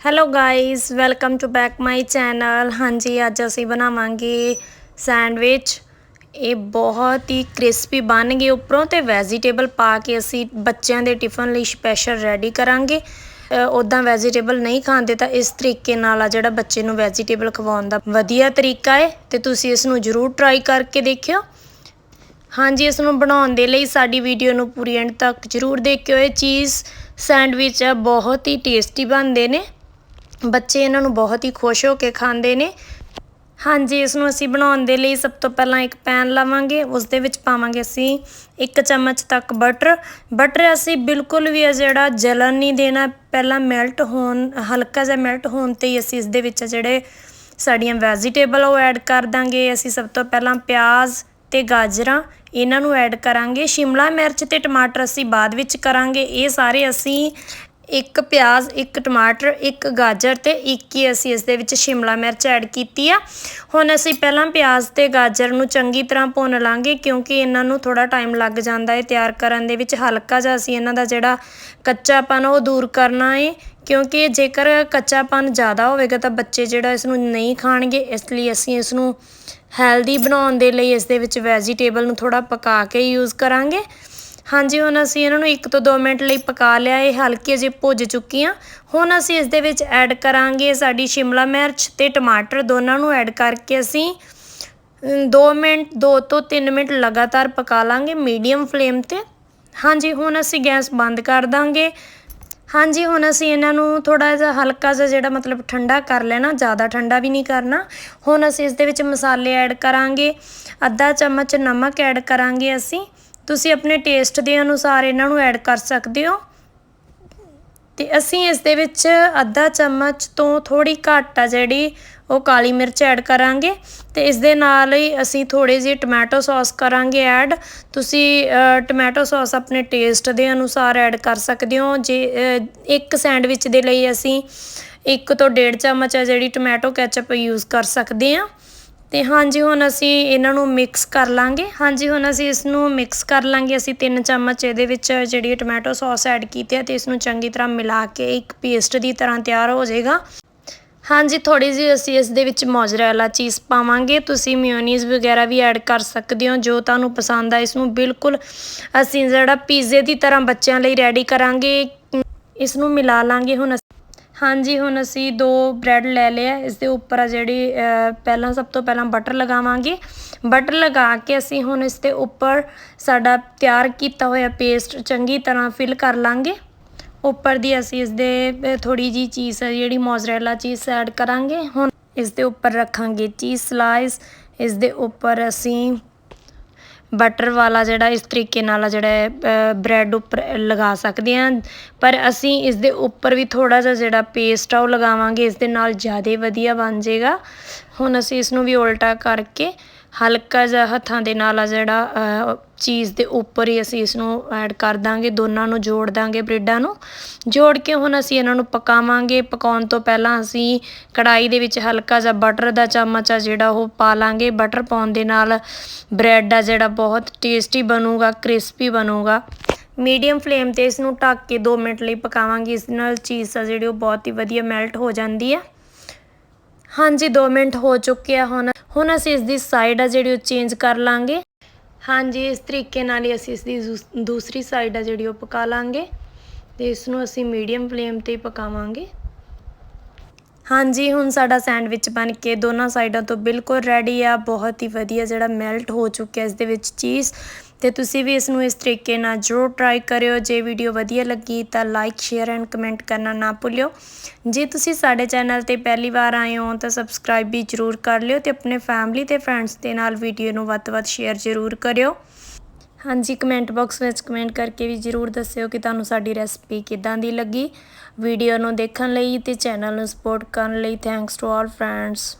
Hello guys, welcome to back my channel. हाँ जी, अज असी बनावांगे सैंडविच। ये बहुत ही क्रिस्पी बन गए उपरों तो वैजीटेबल पा के असी बच्चों के टिफन लिए स्पैशल रेडी करांगे। उदा वैजीटेबल नहीं खाते तो इस तरीके नाल जिहड़ा बच्चे नूं वैजीटेबल खवाउण दा वधिया तरीका है, तो तुसीं इसनूं जरूर ट्राई करके देखियो। हाँ जी, इसनूं बनाउण दे लई साडी वीडियो नूं पूरी एंड तक जरूर देखियो। ये चीज़ सैंडविच है, बहुत ही टेस्टी बनते हैं। बच्चे इन्हों बहुत ही खुश होकर खाते हैं। हाँ जी, इसनों असी बनाने दे लई सब तो पहला एक पैन लावांगे, उस दे विच पावांगे असी 1 चम्मच तक बटर असी बिल्कुल भी जिहड़ा जलन नहीं देना। पहला मैल्ट होन, हल्का जिहा मैल्ट होन ते ही असी इस दे विच जिहड़े साड़ियां वैजीटेबल वो ऐड कर दांगे। असी सब तो पहला प्याज ते गाजरां इन्हां नूं ऐड करांगे। शिमला मिर्च ते टमाटर असी बाद विच करांगे। ये सारे असी एक प्याज, एक टमाटर, एक गाजर ते एक ही असी इस दे विच शिमला मिर्च ऐड कीती आ। हुण असी पहला प्याज ते गाजर नूं चंगी तरह भुन लांगे, क्योंकि इन्हां नूं थोड़ा टाइम लग जांदा है तैयार करन दे विच। हल्का जिहा असी इन्हां दा जिहड़ा कच्चापन वो दूर करना है, क्योंकि जेकर कच्चापन ज़्यादा होवेगा तो बच्चे जिहड़ा इसनूं नहीं खाणगे। इसलिए असी इसनूं हैल्दी बनाउण दे लई इस दे विच वैजीटेबल नूं थोड़ा पका के यूज़ करांगे। हाँ जी, हुण असी इन्हां नूं 1 तो 2 मिनट लई पका लिया। ये हल्की जी भुज चुकीआं। हुण असी इस दे विच ऐड करांगे साडी शिमला मिर्च ते टमाटर, दोनों नूं ऐड करके असी 2 तो 3 मिनट लगातार पका लांगे मीडियम फ्लेम ते। हाँ जी, हुण असी गैस बंद कर दांगे। हाँ जी, हुण असी इन्हां नूं थोड़ा जिहा हल्का जिहा जिहड़ा मतलब ठंडा कर लेना, ज़्यादा ठंडा भी नहीं करना। हुण असी इस दे विच मसाले ऐड करांगे। आधा चम्मच नमक ऐड करांगे असी। तुसी अपने टेस्ट के अनुसार इन्हां नूं ऐड कर सकते हो। तो असी इस दे विच आधा चम्मच तो थोड़ी घट आ जिहड़ी वो काली मिर्च ऐड करांगे। तो इस दे नाल ही असी थोड़ी जी टमैटो सॉस करांगे ऐड। तुसी टमैटो सॉस अपने टेस्ट के अनुसार ऐड कर सकते हो। जे एक सैंडविच दे लई असी 1 तो 1.5 चम्मच आ जिहड़ी टमैटो कैचअप यूज़ कर सकते हैं। तो हाँ जी, हुण असी इन्हां नूं मिक्स कर लांगे। हाँ जी, हुण असी इसनूं मिक्स कर लांगे। असी 3 चम्मच इहदे विच जिहड़ी टमैटो सॉस ऐड कीती है, तो इसनूं चंगी तरह मिला के एक पेस्ट की तरह तैयार हो जाएगा। हाँ जी, थोड़ी जी असी इस दे विच मोज़रेला चीज़ पावांगे। तुसी मेयोनीज़ वगैरह भी ऐड कर सकते हो, जो तुहानूं पसंद आ। इसनूं बिल्कुल असी जिहड़ा पीज़े की तरह बच्चों लई रेडी करांगे। इसनूं मिला लांगे। हुण हाँ जी, हुण असी 2 ब्रैड ले लिया। इस दे उपर जिहड़ी पहला सब तो पहला बटर लगावांगे। बटर लगा के असी हुण इस दे उपर साडा तैयार कीता होया पेस्ट चंगी तरह फिल कर लांगे। उपर दी असी इस दे थोड़ी जी चीज़ जिहड़ी मोज़रेला चीज़ ऐड करांगे। हुण इस दे उपर रखांगे चीज़ स्लाइस। इस दे उपर असी बटर वाला जिहड़ा इस तरीके नाल जिहड़ा ब्रैड उपर लगा सकते हैं, पर असी इस दे उपर भी थोड़ा जिहा जिहड़ा पेस्ट आ वो लगावांगे। इस दे नाल ज़्यादा वधिया बन जाएगा। हुण असी इसनूं भी उल्टा करके हल्का जिहा हत्थां दे नाल जिहड़ा चीज़ दे उपर ही असी इसनूं ऐड कर दांगे। दोनों नूं जोड़ दांगे, ब्रेडां नूं जोड़ के हुण असी इन्हां नूं पकावांगे। पकाउण तो पहलां असी कढ़ाई दे विच हल्का जिहा बटर दा चम्मच आ जिहड़ा वो पा लांगे। बटर पाउण दे नाल ब्रैड आ जिहड़ा बहुत टेस्टी बनूगा, क्रिस्पी बनूगा। मीडियम फ्लेम ते इसनूं ढक के 2 मिनट लई पकावांगे। इस नाल चीज़ आ जिहड़ी वो बहुत ही वधिया मैल्ट हो जाती है। हाँ जी, 2 मिनट हो चुके हैं। हुण असी इसकी साइड आ जिहड़ी चेंज कर लांगे। हाँ जी, इस तरीके नाल ही असी इसकी दूसरी साइड आ जिहड़ी पका लांगे। तो इसनूं असी मीडियम फ्लेम ते पकावांगे। हाँ जी, हुण साडा सैंडविच बन के दोनों साइडों तो बिल्कुल रेडी आ। बहुत ही वधिया जिहड़ा मैल्ट हो चुका इस दे विच चीज़। तो तुसी भी इसनूं इस तरीके नाल जरूर ट्राई करियो। जे वीडियो वधिया लगी तो लाइक शेयर एंड कमेंट करना ना भुल्लियो। जे तुसी साडे चैनल ते पहली बार आए हो तो सबसक्राइब भी जरूर कर लियो, तो अपने फैमिली ते फ्रेंड्स दे नाल वीडियो नूं वध तो वध शेयर जरूर करियो। हाँ जी, कमेंट बॉक्स में कमेंट करके भी जरूर दस्सिओ कि तुहानूं साडी रेसिपी किदां दी लगी। वीडियो नूं देखण लई ते चैनल नूं सपोर्ट करन लई थैंक्स टू ऑल फ्रेंड्स।